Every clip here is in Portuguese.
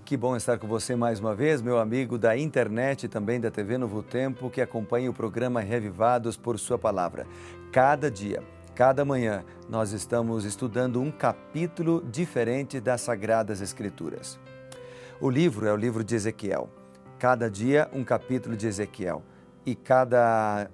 Que bom estar com você mais uma vez, meu amigo da internet e também da TV Novo Tempo, que acompanha o programa Revivados por Sua Palavra. Cada dia, cada manhã, nós estamos estudando um capítulo diferente das Sagradas Escrituras. O livro é o livro de Ezequiel. Cada dia, um capítulo de Ezequiel. E cada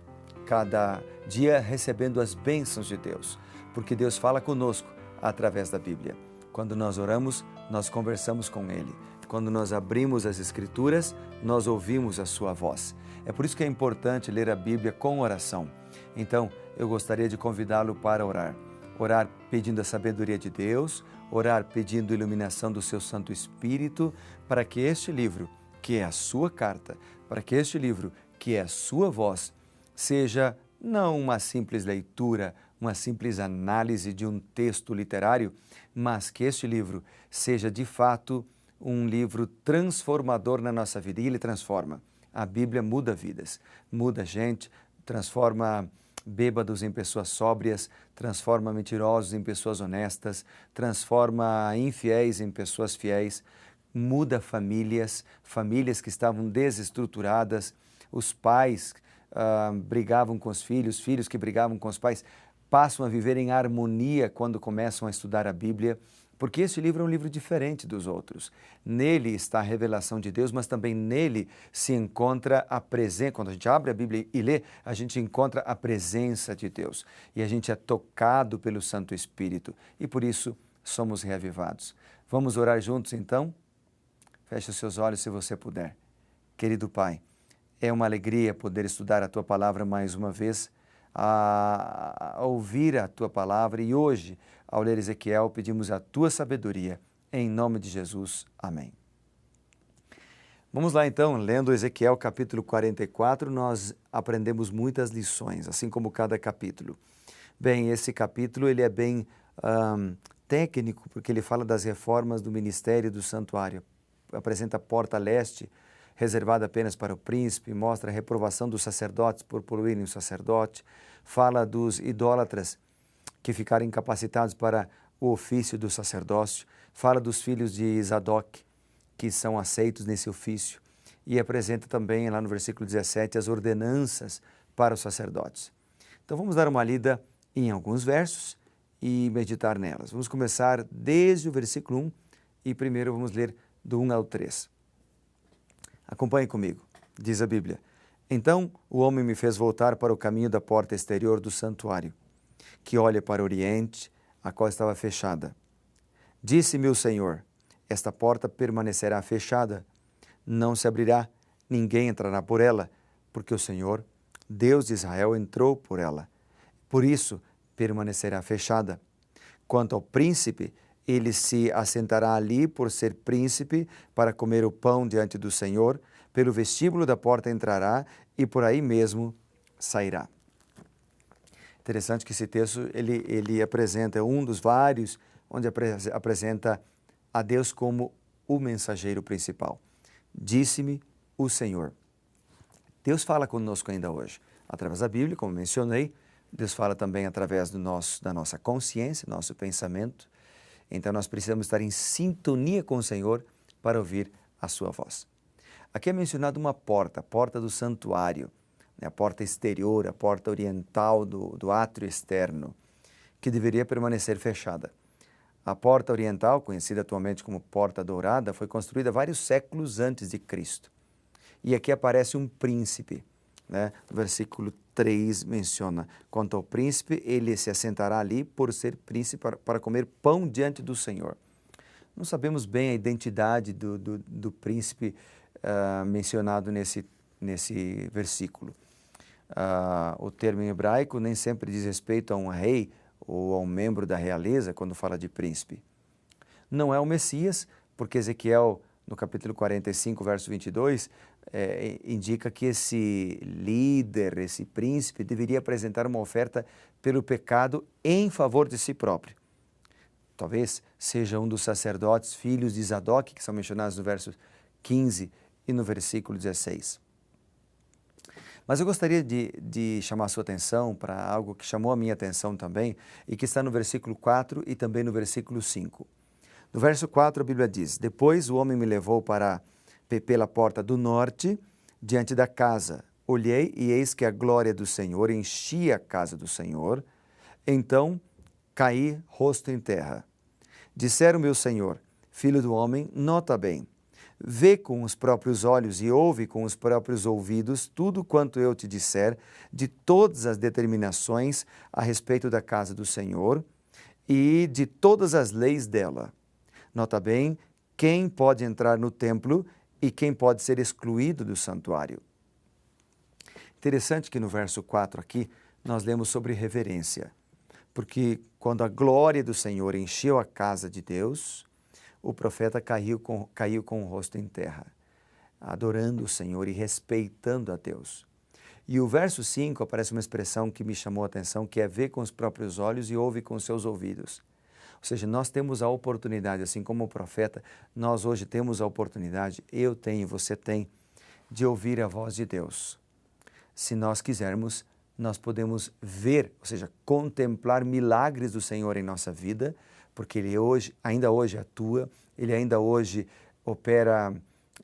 dia recebendo as bênçãos de Deus, porque Deus fala conosco através da Bíblia. Quando nós oramos, nós conversamos com Ele. Quando nós abrimos as Escrituras, nós ouvimos a sua voz. É por isso que é importante ler a Bíblia com oração. Então, eu gostaria de convidá-lo para orar. Orar pedindo a sabedoria de Deus, orar pedindo a iluminação do seu Santo Espírito, para que este livro, que é a sua carta, para que este livro, que é a sua voz, seja não uma simples leitura, uma simples análise de um texto literário, mas que este livro seja de fato um livro transformador na nossa vida. E ele transforma. A Bíblia muda vidas, muda gente, transforma bêbados em pessoas sóbrias, transforma mentirosos em pessoas honestas, transforma infiéis em pessoas fiéis, muda famílias que estavam desestruturadas, os pais brigavam com os filhos que brigavam com os pais, passam a viver em harmonia quando começam a estudar a Bíblia, porque este livro é um livro diferente dos outros. Nele está a revelação de Deus, mas também nele se encontra a presença. Quando a gente abre a Bíblia e lê, a gente encontra a presença de Deus. E a gente é tocado pelo Santo Espírito. E por isso somos reavivados. Vamos orar juntos então? Feche os seus olhos se você puder. Querido Pai, é uma alegria poder estudar a Tua Palavra mais uma vez, a ouvir a Tua Palavra e hoje, ao ler Ezequiel, pedimos a Tua sabedoria, em nome de Jesus. Amém. Vamos lá então, lendo Ezequiel capítulo 44, nós aprendemos muitas lições, assim como cada capítulo. Bem, esse capítulo ele é bem técnico, porque ele fala das reformas do ministério do santuário. Apresenta a porta leste, reservada apenas para o príncipe, mostra a reprovação dos sacerdotes por poluírem o sacerdote, fala dos idólatras que ficaram incapacitados para o ofício do sacerdócio, fala dos filhos de Zadok, que são aceitos nesse ofício, e apresenta também, lá no versículo 17, as ordenanças para os sacerdotes. Então vamos dar uma lida em alguns versos e meditar nelas. Vamos começar desde o versículo 1 e primeiro vamos ler do 1 ao 3. Acompanhe comigo, diz a Bíblia. Então o homem me fez voltar para o caminho da porta exterior do santuário, que olha para o oriente, a qual estava fechada. Disse-me o Senhor, esta porta permanecerá fechada, não se abrirá, ninguém entrará por ela, porque o Senhor, Deus de Israel, entrou por ela. Por isso permanecerá fechada. Quanto ao príncipe, ele se assentará ali por ser príncipe para comer o pão diante do Senhor, pelo vestíbulo da porta entrará e por aí mesmo sairá. Interessante que esse texto ele apresenta um dos vários onde apresenta a Deus como o mensageiro principal. Disse-me o Senhor. Deus fala conosco ainda hoje, através da Bíblia, como mencionei. Deus fala também através da nossa consciência, nosso pensamento. Então nós precisamos estar em sintonia com o Senhor para ouvir a sua voz. Aqui é mencionado uma porta, a porta do santuário, a porta exterior, a porta oriental do átrio externo, que deveria permanecer fechada. A porta oriental, conhecida atualmente como Porta Dourada, foi construída vários séculos antes de Cristo. E aqui aparece um príncipe, né? No versículo 3 menciona, quanto ao príncipe, ele se assentará ali por ser príncipe para comer pão diante do Senhor. Não sabemos bem a identidade do príncipe mencionado nesse versículo. O termo em hebraico nem sempre diz respeito a um rei ou a um membro da realeza quando fala de príncipe. Não é o Messias, porque Ezequiel, no capítulo 45, verso 22, indica que esse líder, esse príncipe, deveria apresentar uma oferta pelo pecado em favor de si próprio. Talvez seja um dos sacerdotes, filhos de Zadok, que são mencionados no verso 15 e no versículo 16. Mas eu gostaria de chamar a sua atenção para algo que chamou a minha atenção também e que está no versículo 4 e também no versículo 5. No verso 4 a Bíblia diz: Depois o homem me levou pela porta do norte, diante da casa. Olhei e eis que a glória do Senhor enchia a casa do Senhor. Então caí rosto em terra. Disseram meu Senhor: Filho do homem, nota bem, vê com os próprios olhos e ouve com os próprios ouvidos tudo quanto eu te disser de todas as determinações a respeito da casa do Senhor e de todas as leis dela. Nota bem, quem pode entrar no templo e quem pode ser excluído do santuário. Interessante que no verso 4 aqui nós lemos sobre reverência, porque quando a glória do Senhor encheu a casa de Deus, o profeta caiu com o rosto em terra, adorando o Senhor e respeitando a Deus. E o verso 5 aparece uma expressão que me chamou a atenção, que é ver com os próprios olhos e ouvir com os seus ouvidos. Ou seja, nós temos a oportunidade, assim como o profeta, nós hoje temos a oportunidade, eu tenho, você tem, de ouvir a voz de Deus. Se nós quisermos, nós podemos ver, ou seja, contemplar milagres do Senhor em nossa vida, porque Ele ainda hoje atua, Ele ainda hoje opera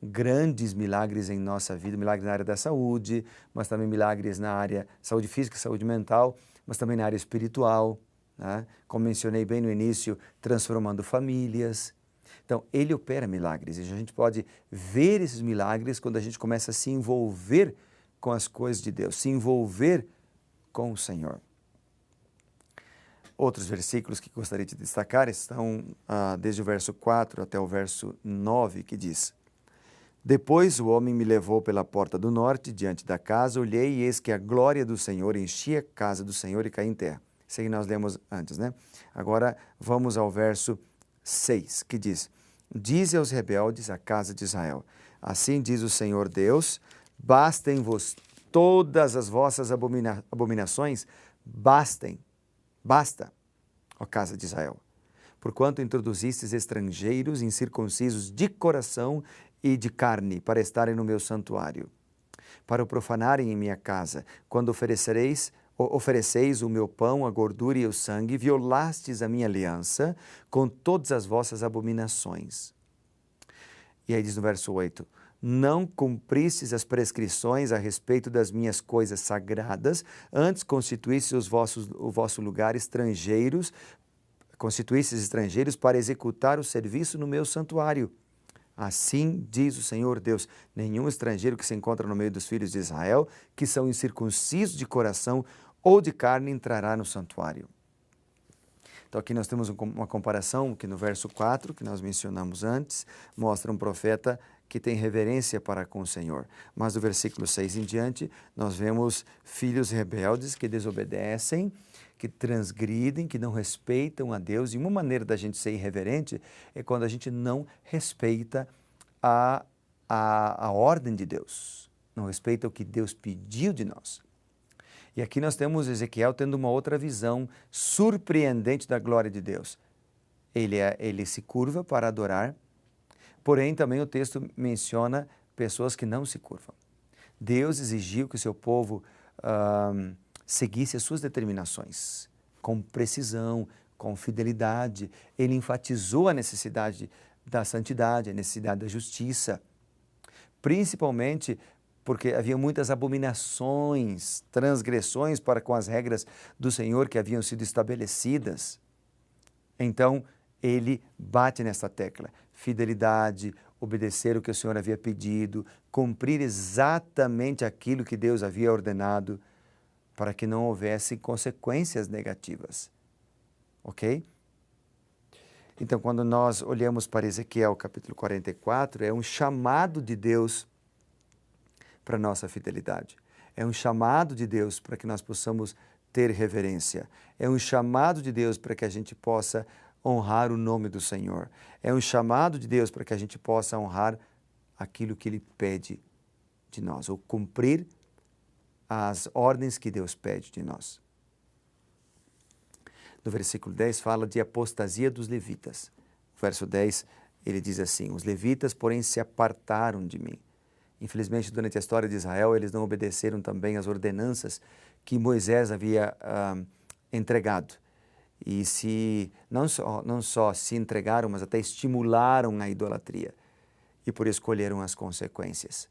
grandes milagres em nossa vida, milagres na área da saúde, mas também milagres na área saúde física, saúde mental, mas também na área espiritual, né? Como mencionei bem no início, transformando famílias. Então, Ele opera milagres e a gente pode ver esses milagres quando a gente começa a se envolver com as coisas de Deus, se envolver com o Senhor. Outros versículos que gostaria de destacar estão desde o verso 4 até o verso 9, que diz: Depois o homem me levou pela porta do norte, diante da casa, olhei e eis que a glória do Senhor enchia a casa do Senhor e caí em terra. Isso aí nós lemos antes, né? Agora vamos ao verso 6, que diz: Dize aos rebeldes, a casa de Israel, assim diz o Senhor Deus, bastem-vos todas as vossas abominações, basta, ó casa de Israel, porquanto introduzistes estrangeiros incircuncisos de coração e de carne para estarem no meu santuário, para o profanarem em minha casa, quando ofereceis o meu pão, a gordura e o sangue, violastes a minha aliança com todas as vossas abominações. E aí diz no verso 8, não cumpristes as prescrições a respeito das minhas coisas sagradas, antes constituístes o vosso lugar estrangeiros, constituístes estrangeiros para executar o serviço no meu santuário. Assim diz o Senhor Deus, nenhum estrangeiro que se encontra no meio dos filhos de Israel, que são incircuncisos de coração ou de carne, entrará no santuário. Então aqui nós temos uma comparação que no verso 4, que nós mencionamos antes, mostra um profeta que tem reverência para com o Senhor. Mas do versículo 6 em diante, nós vemos filhos rebeldes que desobedecem, que transgridem, que não respeitam a Deus. E uma maneira da gente ser irreverente é quando a gente não respeita a ordem de Deus, não respeita o que Deus pediu de nós. E aqui nós temos Ezequiel tendo uma outra visão surpreendente da glória de Deus. Ele se curva para adorar, porém também o texto menciona pessoas que não se curvam. Deus exigiu que o seu povo seguisse as suas determinações com precisão, com fidelidade. Ele enfatizou a necessidade da santidade, a necessidade da justiça, principalmente porque havia muitas abominações, transgressões para com as regras do Senhor que haviam sido estabelecidas. Então, ele bate nessa tecla. Fidelidade, obedecer o que o Senhor havia pedido, cumprir exatamente aquilo que Deus havia ordenado, para que não houvesse consequências negativas. Ok? Então, quando nós olhamos para Ezequiel capítulo 44, é um chamado de Deus para a nossa fidelidade. É um chamado de Deus para que nós possamos ter reverência. É um chamado de Deus para que a gente possa honrar o nome do Senhor. É um chamado de Deus para que a gente possa honrar aquilo que Ele pede de nós, ou cumprir as ordens que Deus pede de nós. No versículo 10 fala de apostasia dos levitas. No verso 10 ele diz assim, os levitas, porém, se apartaram de mim. Infelizmente, durante a história de Israel, eles não obedeceram também às ordenanças que Moisés havia entregado. e não só se entregaram, mas até estimularam a idolatria e por isso colheram as consequências.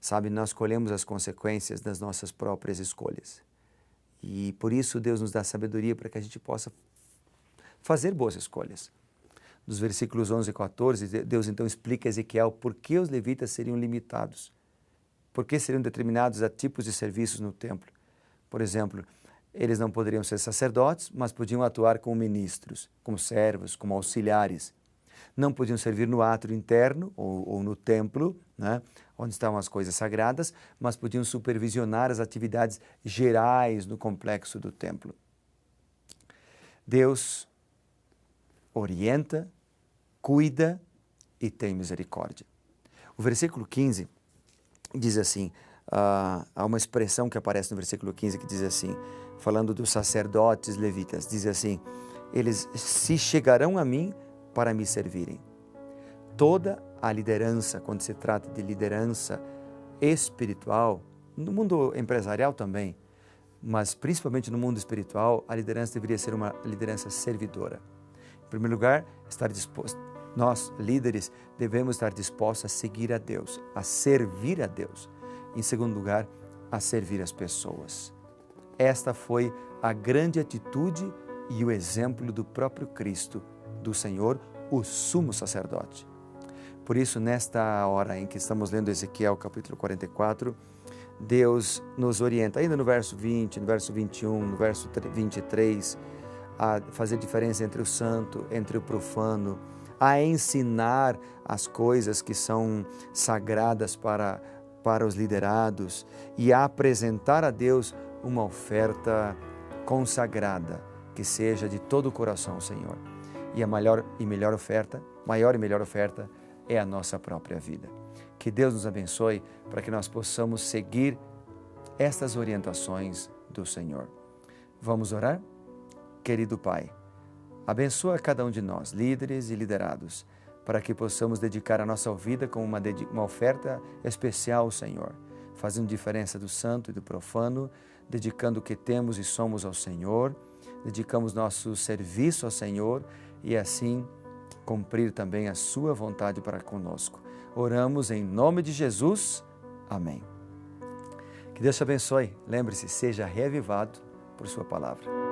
Sabe, nós colhemos as consequências das nossas próprias escolhas e por isso Deus nos dá sabedoria para que a gente possa fazer boas escolhas. Nos versículos 11 e 14, Deus então explica a Ezequiel por que os levitas seriam limitados, por que seriam determinados a tipos de serviços no templo. Por exemplo, eles não poderiam ser sacerdotes, mas podiam atuar como ministros, como servos, como auxiliares. Não podiam servir no átrio interno ou no templo, né, onde estavam as coisas sagradas, mas podiam supervisionar as atividades gerais no complexo do templo. Deus orienta, cuida e tem misericórdia. O versículo 15 diz assim, há uma expressão que aparece no versículo 15 que diz assim, falando dos sacerdotes levitas, diz assim, eles se chegarão a mim para me servirem. Toda a liderança, quando se trata de liderança espiritual, no mundo empresarial também, mas principalmente no mundo espiritual, a liderança deveria ser uma liderança servidora. Em primeiro lugar, nós, líderes, devemos estar dispostos a seguir a Deus, a servir a Deus. Em segundo lugar, a servir as pessoas. Esta foi a grande atitude e o exemplo do próprio Cristo, do Senhor, o sumo sacerdote. Por isso, nesta hora em que estamos lendo Ezequiel capítulo 44, Deus nos orienta, ainda no verso 20, no verso 21, no verso 23, a fazer diferença entre o santo, entre o profano, a ensinar as coisas que são sagradas para os liderados e a apresentar a Deus uma oferta consagrada, que seja de todo o coração, Senhor. E a maior e melhor oferta é a nossa própria vida. Que Deus nos abençoe para que nós possamos seguir estas orientações do Senhor. Vamos orar? Querido Pai, abençoa cada um de nós, líderes e liderados, para que possamos dedicar a nossa vida com uma oferta especial ao Senhor, fazendo diferença do santo e do profano, dedicando o que temos e somos ao Senhor, dedicamos nosso serviço ao Senhor e assim cumprir também a sua vontade para conosco. Oramos em nome de Jesus. Amém. Que Deus te abençoe. Lembre-se, seja reavivado por sua palavra.